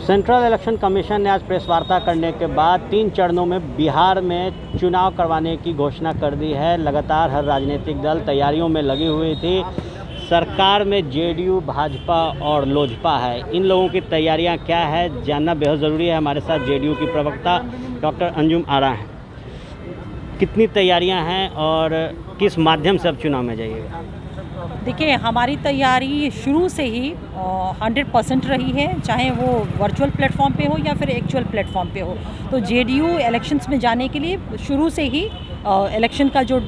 Central election commission ने आज press वार्ता करने के बाद 3 चरणों में बिहार में चुनाव करवाने की घोषणा कर दी है। लगातार हर राजनीतिक दल तैयारियों में लगी हुई थी। सरकार में जेडीयू, भाजपा और लोजपा है। इन लोगों की तैयारियां क्या है, जानना बेहद ज़रूरी है। हमारे साथ जेडीयू की प्रवक्ता डॉक्टर अंजुम आरा हैं। कितनी तैयारियां हैं और किस माध्यम से अब चुनाव में जाइएगा? देखिए, हमारी तैयारी शुरू से ही 100% रही है, चाहे वो वर्चुअल प्लेटफॉर्म पे हो या फिर एक्चुअल प्लेटफॉर्म पे हो। तो जेडीयू इलेक्शंस में जाने के लिए शुरू से ही इलेक्शन का जो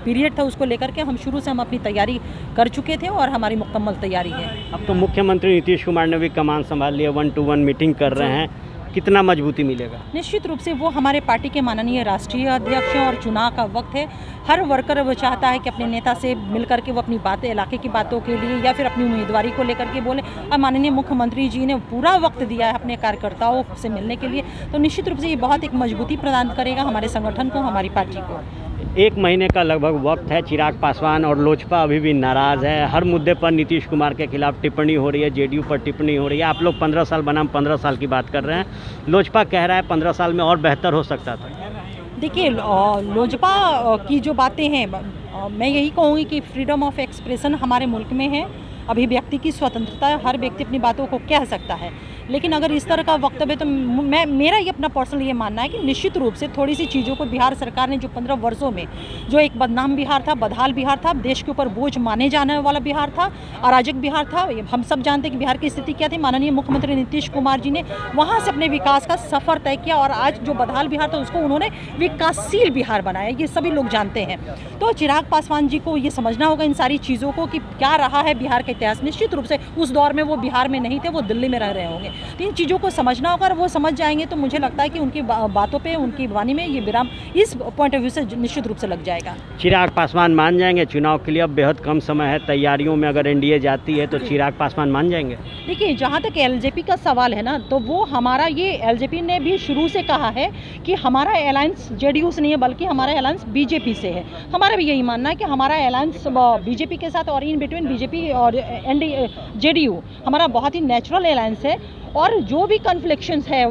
पीरियड था उसको लेकर के हम अपनी तैयारी कर चुके थे और हमारी मुकम्मल तैयारी है। अब तो मुख्यमंत्री नीतीश कुमार ने भी कमान संभाल लिया, 1-to-1 मीटिंग कर रहे हैं। कितना मजबूती मिलेगा? निश्चित रूप से वो हमारे पार्टी के माननीय राष्ट्रीय अध्यक्ष हैं और चुनाव का वक्त है। हर वर्कर वो चाहता है कि अपने नेता से मिल करके वो अपनी बातें, इलाके की बातों के लिए या फिर अपनी उम्मीदवारी को लेकर के बोले। और माननीय मुख्यमंत्री जी ने पूरा वक्त दिया है अपने कार्यकर्ताओं से मिलने के लिए, तो निश्चित रूप से ये बहुत एक मजबूती प्रदान करेगा हमारे संगठन को, हमारी पार्टी को। 1 महीने का लगभग वक्त है। चिराग पासवान और लोजपा अभी भी नाराज़ है। हर मुद्दे पर नीतीश कुमार के खिलाफ टिप्पणी हो रही है, जेडीयू पर टिप्पणी हो रही है। आप लोग 15 साल बनाम 15 साल की बात कर रहे हैं। लोजपा कह रहा है 15 साल में और बेहतर हो सकता था। देखिए, लोजपा की जो बातें हैं, मैं यही कहूँगी कि फ्रीडम ऑफ एक्सप्रेशन हमारे मुल्क में है। अभिव्यक्ति की स्वतंत्रता है, हर व्यक्ति अपनी बातों को कह सकता है। लेकिन अगर इस तरह का वक्तव्य, तो मेरा ये अपना पर्सनल ये मानना है कि निश्चित रूप से थोड़ी सी चीज़ों को बिहार सरकार ने जो 15 वर्षों में जो एक बदनाम बिहार था, बदहाल बिहार था, देश के ऊपर बोझ माने जाने वाला बिहार था, अराजक बिहार था। हम सब जानते हैं कि बिहार की स्थिति क्या थी। माननीय मुख्यमंत्री नीतीश कुमार जी ने वहाँ से अपने विकास का सफ़र तय किया और आज जो बदहाल बिहार था उसको उन्होंने विकासशील बिहार बनाया। ये सभी लोग जानते हैं। तो चिराग पासवान जी को ये समझना होगा इन सारी चीज़ों को कि क्या रहा है बिहार का इतिहास। निश्चित रूप से उस दौर में वो बिहार में नहीं थे, वो दिल्ली में रह रहे होंगे। तो इन चीज़ों को समझना होगा और वो समझ जाएंगे तो मुझे लगता है कि उनकी बातों पे, उनकी वाणी में ये विराम इस पॉइंट ऑफ व्यू से निश्चित रूप से लग जाएगा। चिराग पासवान मान जाएंगे? चुनाव के लिए अब बेहद कम समय है। तैयारियों में अगर एनडीए जाती है तो चिराग पासवान मान जाएंगे? देखिए, जहाँ तक एलजेपी का सवाल है ना, तो वो हमारा ये एलजेपी ने भी शुरू से कहा है कि हमारा अलायंस जेडीयू से नहीं है बल्कि हमारा अलायंस बीजेपी से है। हमारा भी यही मानना है कि हमारा अलायंस बीजेपी के साथ और इन बिटवीन बीजेपी और जेडीयू हमारा बहुत ही नेचुरल अलायंस है। और जो भी कन्फ्लिक्शंस है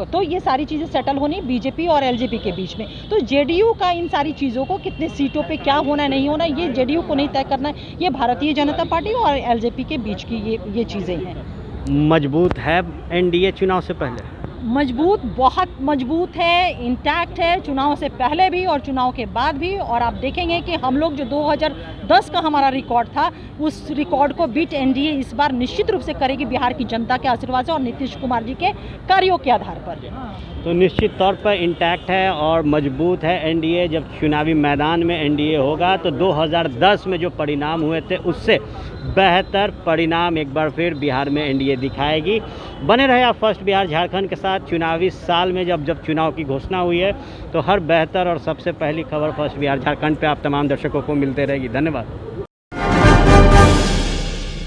तो ये सारी चीज़ें सेटल होनी बीजेपी और एलजेपी के बीच में। तो जेडीयू का इन सारी चीज़ों को कितने सीटों पे क्या होना है, नहीं होना, ये जेडीयू को नहीं तय करना है। ये भारतीय जनता पार्टी और एलजेपी के बीच की ये चीज़ें हैं। मजबूत है एनडीए चुनाव से पहले? मजबूत, बहुत मजबूत है, इंटैक्ट है, चुनाव से पहले भी और चुनाव के बाद भी। और आप देखेंगे कि हम लोग जो 2010 का हमारा रिकॉर्ड था, उस रिकॉर्ड को बीट एनडीए इस बार निश्चित रूप से करेगी बिहार की जनता के आशीर्वाद से और नीतीश कुमार जी के कार्यों के आधार पर। तो निश्चित तौर पर इंटैक्ट है और मजबूत है एनडीए। जब चुनावी मैदान में एनडीए होगा तो 2010 में जो परिणाम हुए थे उससे बेहतर परिणाम एक बार फिर बिहार में एनडीए दिखाएगी। बने रहे आप फर्स्ट बिहार झारखंड के साथ। चुनावी साल में जब चुनाव की घोषणा हुई है तो हर बेहतर और सबसे पहली खबर फर्स्ट बिहार झारखंड पे आप तमाम दर्शकों को मिलते रहेगी। धन्यवाद।